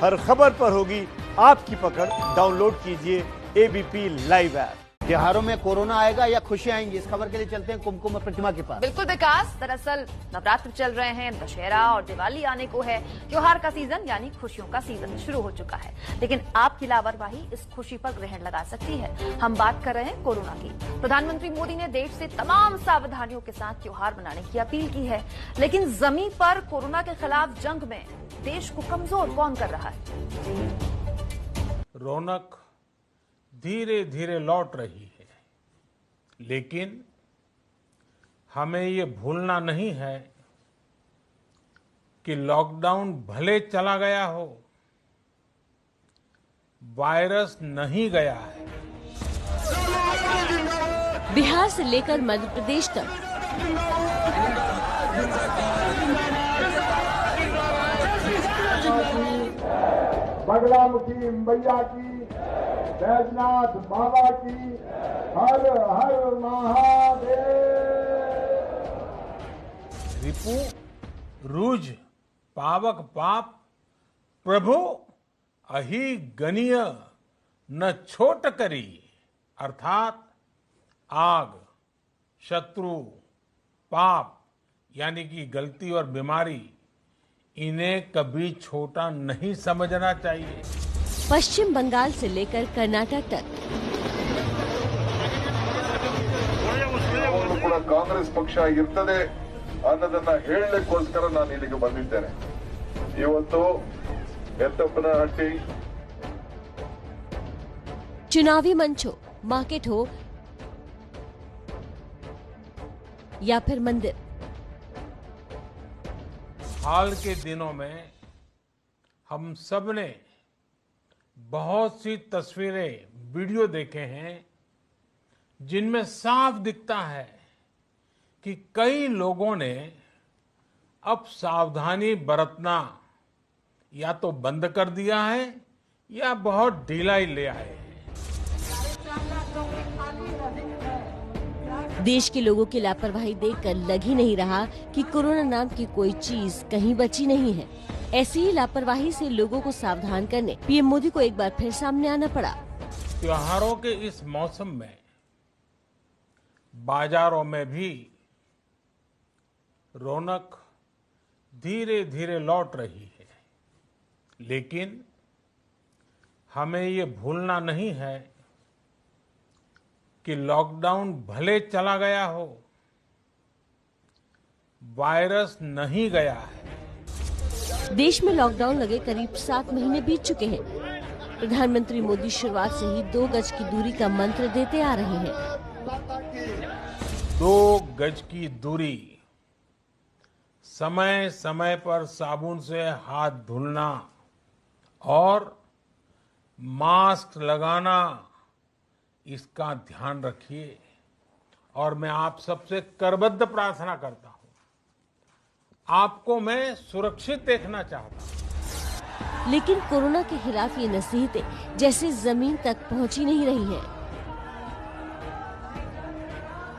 हर खबर पर होगी आपकी पकड़। डाउनलोड कीजिए एबीपी लाइव ऐप। त्योहारों में कोरोना आएगा या खुशियां आएंगी, इस खबर के लिए चलते हैं कुमकुम प्रतिमा के पास। बिल्कुल विकास, दरअसल नवरात्र चल रहे हैं, दशहरा और दिवाली आने को है। त्योहार का सीजन यानी खुशियों का सीजन शुरू हो चुका है, लेकिन आपकी लापरवाही इस खुशी पर ग्रहण लगा सकती है। हम बात कर रहे हैं कोरोना की। प्रधानमंत्री मोदी ने देश से तमाम सावधानियों के साथ त्योहार मनाने की अपील की है, लेकिन जमीन पर कोरोना के खिलाफ जंग में देश को कमजोर कौन कर रहा है? रौनक धीरे धीरे लौट रही है, लेकिन हमें ये भूलना नहीं है कि लॉकडाउन भले चला गया हो, वायरस नहीं गया है। बिहार से लेकर मध्य प्रदेश तक बगलामुखी मैया की, बैजनाथ बाबा की, हर हर महादेव। रिपु रुज पावक पाप प्रभु अहि गनीय न छोट करी, अर्थात आग, शत्रु, पाप यानी कि गलती और बीमारी, इन्हें कभी छोटा नहीं समझना चाहिए। पश्चिम बंगाल से लेकर कर्नाटक तक ಕಾಂಗ್ರೆಸ್ ಪಕ್ಷ ಇರ್ತದೆ ಅನ್ನೋದನ್ನ ಹೇಳಲಿಕ್ಕೋಸ್ಕರ ನಾನು ಇಲ್ಲಿಗೆ ಬಂದಿದ್ದೇನೆ। ಇವತ್ತು ಎತ್ತಪ್ಪನಹಟ್ಟಿ चुनावी मंच हो, मार्केट हो या फिर मंदिर, हाल के दिनों में हम सब ने बहुत सी तस्वीरें, वीडियो देखे हैं जिनमें साफ दिखता है कि कई लोगों ने अब सावधानी बरतना या तो बंद कर दिया है या बहुत ढीलाई ले आए हैं। देश के लोगों की लापरवाही देखकर लग ही नहीं रहा कि कोरोना नाम की कोई चीज कहीं बची नहीं है। ऐसी ही लापरवाही से लोगों को सावधान करने पीएम मोदी को एक बार फिर सामने आना पड़ा। त्योहारों के इस मौसम में बाजारों में भी रौनक धीरे धीरे लौट रही है, लेकिन हमें ये भूलना नहीं है कि लॉकडाउन भले चला गया हो, वायरस नहीं गया है। देश में लॉकडाउन लगे करीब 7 महीने बीत चुके हैं। प्रधानमंत्री मोदी शुरुआत से ही 2 गज की दूरी का मंत्र देते आ रहे हैं। 2 गज की दूरी, समय समय पर साबुन से हाथ धुलना और मास्क लगाना, इसका ध्यान रखिए। और मैं आप सबसे करबद्ध प्रार्थना करता हूं, आपको मैं सुरक्षित देखना चाहता हूं। लेकिन कोरोना के खिलाफ ये नसीहतें जैसे जमीन तक पहुंची नहीं रही हैं।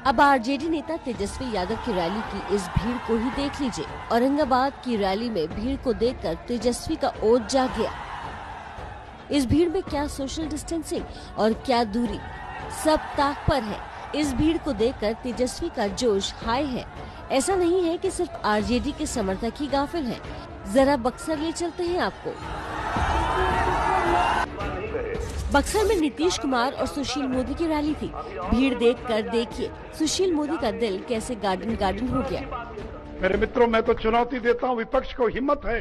अब आरजेडी नेता तेजस्वी यादव की रैली की इस भीड़ को ही देख लीजिए। औरंगाबाद की रैली में भीड़ को देखकर तेजस्वी का ओज जाग गया। इस भीड़ में क्या सोशल डिस्टेंसिंग और क्या दूरी, सब ताक पर है। इस भीड़ को देखकर तेजस्वी का जोश हाई है। ऐसा नहीं है कि सिर्फ आरजेडी के समर्थक ही गाफिल हैं। जरा बक्सर ले चलते हैं आपको। बक्सर में नीतीश कुमार और सुशील मोदी की रैली थी। भीड़ देखकर देखिए सुशील मोदी का दिल कैसे गार्डन गार्डन हो गया। मेरे मित्रों, मैं तो चुनौती देता हूं, विपक्ष को हिम्मत है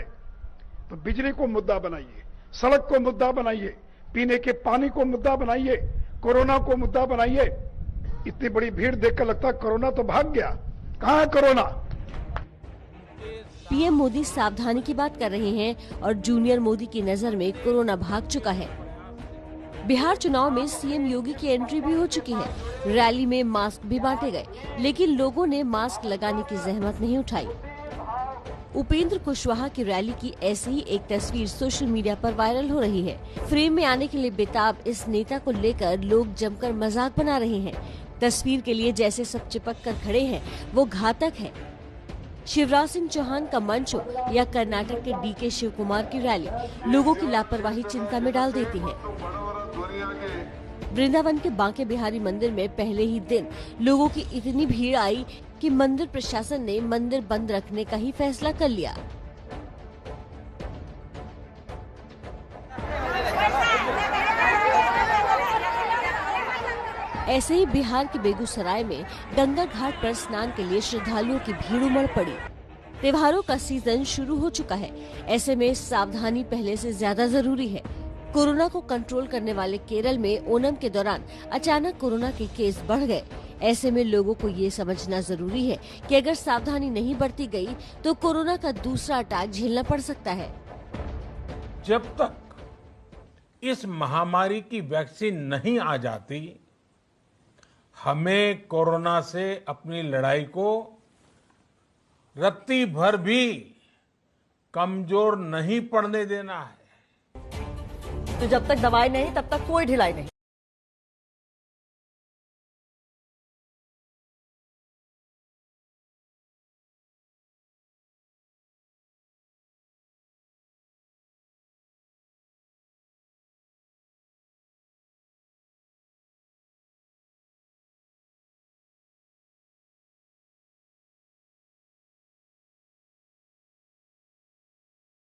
तो बिजली को मुद्दा बनाइए, सड़क को मुद्दा बनाइए, पीने के पानी को मुद्दा बनाइए, कोरोना को मुद्दा बनाइए। इतनी बड़ी भीड़ देखकर लगता है कोरोना तो भाग गया। कहां है कोरोना? पीएम मोदी सावधानी की बात कर रहे हैं और जूनियर मोदी की नजर में कोरोना भाग चुका है। बिहार चुनाव में सीएम योगी की एंट्री भी हो चुकी है। रैली में मास्क भी बांटे गए, लेकिन लोगों ने मास्क लगाने की जहमत नहीं उठाई। उपेंद्र कुशवाहा की रैली की ऐसी ही एक तस्वीर सोशल मीडिया पर वायरल हो रही है। फ्रेम में आने के लिए बेताब इस नेता को लेकर लोग जमकर मजाक बना रहे हैं। तस्वीर के लिए जैसे सब चिपक कर खड़े हैं, वो घातक है। शिवराज सिंह चौहान का मंच हो या कर्नाटक के डीके शिव कुमार की रैली, लोगों की लापरवाही चिंता में डाल देती है। वृंदावन के बांके बिहारी मंदिर में पहले ही दिन लोगों की इतनी भीड़ आई कि मंदिर प्रशासन ने मंदिर बंद रखने का ही फैसला कर लिया। ऐसे ही बिहार के बेगूसराय में गंगा घाट पर स्नान के लिए श्रद्धालुओं की भीड़ उमड़ पड़ी। त्योहारों का सीजन शुरू हो चुका है, ऐसे में सावधानी पहले से ज्यादा जरूरी है। कोरोना को कंट्रोल करने वाले केरल में ओणम के दौरान अचानक कोरोना के केस बढ़ गए। ऐसे में लोगों को ये समझना जरूरी है कि अगर सावधानी नहीं बरती गई तो कोरोना का दूसरा अटैक झेलना पड़ सकता है। जब तक इस महामारी की वैक्सीन नहीं आ जाती, हमें कोरोना से अपनी लड़ाई को रत्ती भर भी कमजोर नहीं पड़ने देना है। तो जब तक दवाई नहीं तब तक कोई ढिलाई नहीं।